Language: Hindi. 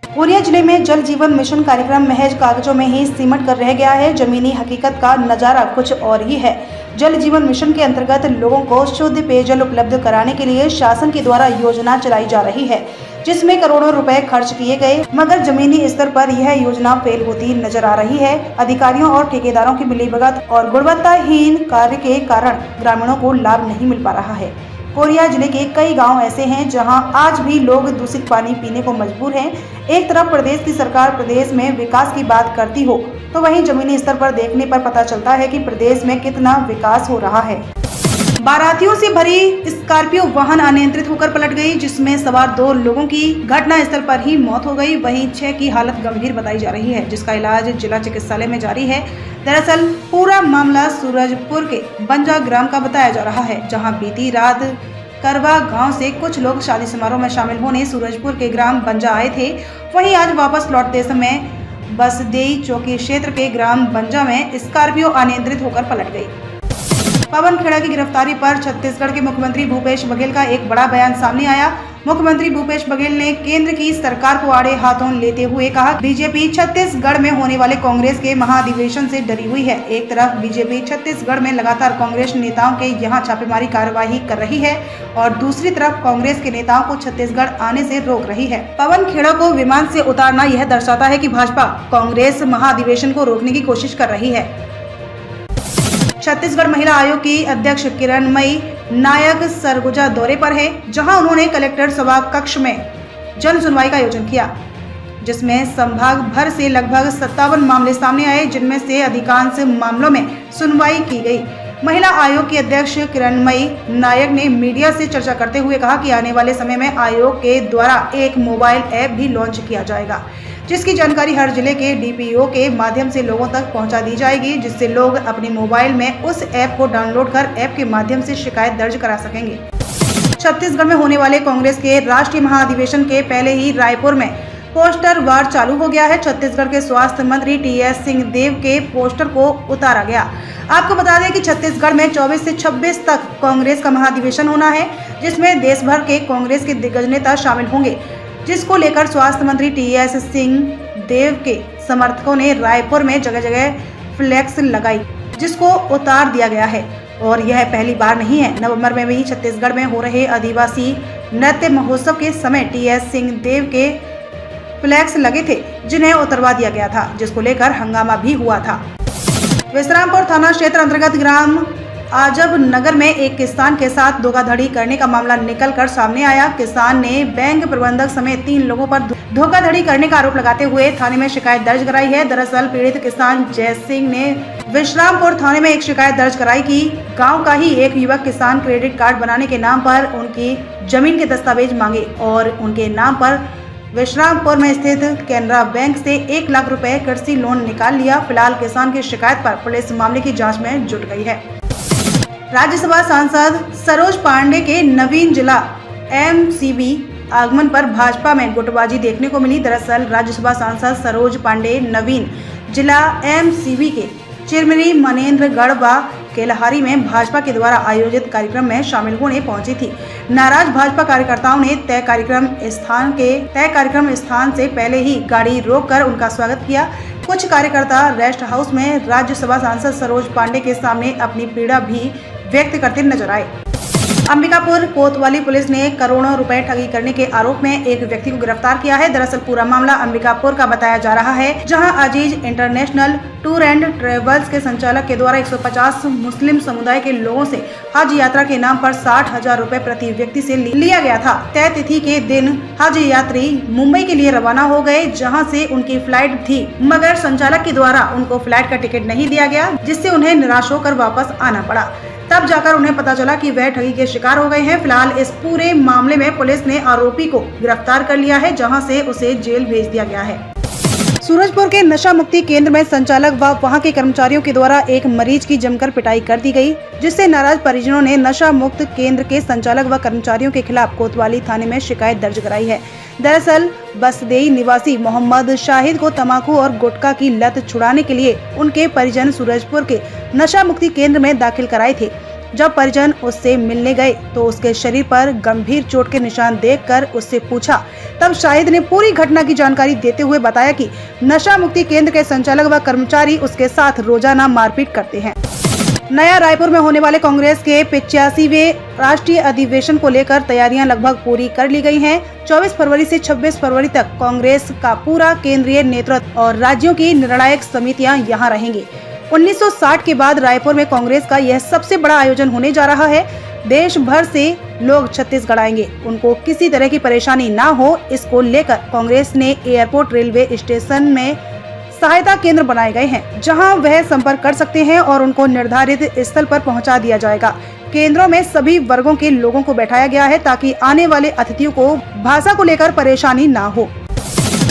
कोरिया जिले में जल जीवन मिशन कार्यक्रम महज कागजों में ही सिमट कर रह गया है। जमीनी हकीकत का नजारा कुछ और ही है। जल जीवन मिशन के अंतर्गत लोगों को शुद्ध पेयजल उपलब्ध कराने के लिए शासन के द्वारा योजना चलाई जा रही है, जिसमें करोड़ों रुपए खर्च किए गए, मगर जमीनी स्तर पर यह योजना फेल होती नजर आ रही है। अधिकारियों और ठेकेदारों की मिलीभगत और गुणवत्ताहीन कार्य के कारण ग्रामीणों को लाभ नहीं मिल पा रहा है। कोरिया जिले के कई गांव ऐसे हैं जहां आज भी लोग दूषित पानी पीने को मजबूर हैं। एक तरफ प्रदेश की सरकार प्रदेश में विकास की बात करती हो, तो वहीं जमीनी स्तर पर देखने पर पता चलता है कि प्रदेश में कितना विकास हो रहा है। बारातियों से भरी स्कॉर्पियो वाहन अनियंत्रित होकर पलट गई, जिसमें सवार 2 लोगों की घटनास्थल पर ही मौत हो गई। वहीं 6 की हालत गंभीर बताई जा रही है, जिसका इलाज जिला चिकित्सालय में जारी है। दरअसल पूरा मामला सूरजपुर के बंजा ग्राम का बताया जा रहा है, जहां बीती रात करवा गांव से कुछ लोग शादी समारोह में शामिल होने सूरजपुर के ग्राम बंजा आए थे। वहीं आज वापस लौटते समय बसदेई चौकी क्षेत्र के ग्राम बंजा में स्कॉर्पियो अनियंत्रित होकर पलट गई। पवन खेड़ा की गिरफ्तारी पर छत्तीसगढ़ के मुख्यमंत्री भूपेश बघेल का एक बड़ा बयान सामने आया। मुख्यमंत्री भूपेश बघेल ने केंद्र की सरकार को आड़े हाथों लेते हुए कहा, बीजेपी छत्तीसगढ़ में होने वाले कांग्रेस के महाधिवेशन से डरी हुई है। एक तरफ बीजेपी छत्तीसगढ़ में लगातार कांग्रेस नेताओं के यहां छापेमारी कार्रवाई कर रही है और दूसरी तरफ कांग्रेस के नेताओं को छत्तीसगढ़ आने से रोक रही है। पवन खेड़ा को विमान से उतारना यह दर्शाता है कि भाजपा कांग्रेस महाधिवेशन को रोकने की कोशिश कर रही है। छत्तीसगढ़ महिला आयोग की अध्यक्ष किरणमयी नायक सरगुजा दौरे पर है, जहां उन्होंने कलेक्टर सभा कक्ष में जन सुनवाई का आयोजन किया, जिसमें संभाग भर से लगभग 57 मामले सामने आए, जिनमें से अधिकांश मामलों में सुनवाई की गई। महिला आयोग की अध्यक्ष किरणमयी नायक ने मीडिया से चर्चा करते हुए कहा कि आने वाले समय में आयोग के द्वारा एक मोबाइल ऐप भी लॉन्च किया जाएगा, जिसकी जानकारी हर जिले के डीपीओ के माध्यम से लोगों तक पहुंचा दी जाएगी, जिससे लोग अपने मोबाइल में उस ऐप को डाउनलोड कर ऐप के माध्यम से शिकायत दर्ज करा सकेंगे। छत्तीसगढ़ में होने वाले कांग्रेस के राष्ट्रीय महाधिवेशन के पहले ही रायपुर में पोस्टर वार चालू हो गया है। छत्तीसगढ़ के स्वास्थ्य मंत्री टीएस सिंहदेव के पोस्टर को उतारा गया। आपको बता दें कि छत्तीसगढ़ में 24 से 26 तक कांग्रेस का महाधिवेशन होना है, जिसमें देश भर के कांग्रेस के दिग्गज नेता शामिल होंगे, जिसको लेकर स्वास्थ्य मंत्री टीएस सिंहदेव के समर्थकों ने रायपुर में जगह जगह फ्लैक्स लगाई, जिसको उतार दिया गया है। और यह पहली बार नहीं है। नवंबर में भी छत्तीसगढ़ में हो रहे आदिवासी नृत्य महोत्सव के समय टीएस सिंहदेव के फ्लैक्स लगे थे, जिन्हें उतरवा दिया गया था, जिसको लेकर हंगामा भी हुआ था। विश्रामपुर थाना क्षेत्र अंतर्गत ग्राम आजब नगर में एक किसान के साथ धोखाधड़ी करने का मामला निकलकर सामने आया। किसान ने बैंक प्रबंधक समेत 3 लोगों पर धोखाधड़ी करने का आरोप लगाते हुए थाने में शिकायत दर्ज कराई है। दरअसल पीड़ित किसान जय सिंह ने विश्रामपुर थाने में एक शिकायत दर्ज कराई कि गांव का ही एक युवक किसान क्रेडिट कार्ड बनाने के नाम पर उनकी जमीन के दस्तावेज मांगे और उनके नाम पर विश्रामपुर में स्थित कैनरा बैंक से 1 लाख रुपए कृषि लोन निकाल लिया। फिलहाल किसान की शिकायत पर पुलिस मामले की जांच में जुट गई है। राज्यसभा सांसद सरोज पांडे के नवीन जिला एमसीबी आगमन पर भाजपा में गुटबाजी देखने को मिली। दरअसल राज्यसभा सांसद सरोज पांडे नवीन जिला एमसीबी के चिरमिरी मनेन्द्रगढ़ व केलहारी में भाजपा के द्वारा आयोजित कार्यक्रम में शामिल होने पहुंची थी। नाराज भाजपा कार्यकर्ताओं ने तय कार्यक्रम स्थान से पहले ही गाड़ी रोककर उनका स्वागत किया। कुछ कार्यकर्ता रेस्ट हाउस में राज्यसभा सांसद सरोज पांडे के सामने अपनी पीड़ा भी व्यक्त करते नजर आए। अंबिकापुर कोतवाली पुलिस ने करोड़ों रुपए ठगी करने के आरोप में एक व्यक्ति को गिरफ्तार किया है। दरअसल पूरा मामला अंबिकापुर का बताया जा रहा है, जहां अजीज इंटरनेशनल टूर एंड ट्रेवल्स के संचालक के द्वारा 150 मुस्लिम समुदाय के लोगों से हज यात्रा के नाम पर 60,000 रुपए प्रति व्यक्ति से लिया गया था। तय तिथि के दिन हज यात्री मुंबई के लिए रवाना हो गए, जहां से उनकी फ्लाइट थी, मगर संचालक के द्वारा उनको फ्लाइट का टिकट नहीं दिया गया, जिससे उन्हें निराश होकर वापस आना पड़ा। तब जाकर उन्हें पता चला कि वह ठगी के शिकार हो गए हैं। फिलहाल इस पूरे मामले में पुलिस ने आरोपी को गिरफ्तार कर लिया है, जहां से उसे जेल भेज दिया गया है। सूरजपुर के नशा मुक्ति केंद्र में संचालक व वहां के कर्मचारियों के द्वारा एक मरीज की जमकर पिटाई कर दी गई, जिससे नाराज परिजनों ने नशा मुक्त केंद्र के संचालक व कर्मचारियों के खिलाफ कोतवाली थाने में शिकायत दर्ज कराई है। दरअसल बसदेई निवासी मोहम्मद शाहिद को तंबाकू और गुटखा की लत छुड़ाने के लिए उनके परिजन सूरजपुर के नशा मुक्ति केंद्र में दाखिल कराए थे। जब परिजन उससे मिलने गए तो उसके शरीर पर गंभीर चोट के निशान देखकर उससे पूछा। तब शाहिद ने पूरी घटना की जानकारी देते हुए बताया कि नशा मुक्ति केंद्र के संचालक व कर्मचारी उसके साथ रोजाना मारपीट करते हैं। नया रायपुर में होने वाले कांग्रेस के 85वें राष्ट्रीय अधिवेशन को लेकर तैयारियां लगभग पूरी कर ली गई हैं। 24 फरवरी से 26 फरवरी तक कांग्रेस का पूरा केंद्रीय नेतृत्व और राज्यों की निर्णायक समितियां यहां रहेंगी। 1960 के बाद रायपुर में कांग्रेस का यह सबसे बड़ा आयोजन होने जा रहा है। देश भर से लोग छत्तीसगढ़ आएंगे, उनको किसी तरह की परेशानी ना हो, इसको लेकर कांग्रेस ने एयरपोर्ट, रेलवे स्टेशन में सहायता केंद्र बनाए गए हैं, जहां वह संपर्क कर सकते हैं और उनको निर्धारित स्थल पर पहुंचा दिया जाएगा। केंद्रों में सभी वर्गों के लोगों को बैठाया गया है ताकि आने वाले अतिथियों को भाषा को लेकर परेशानी ना हो।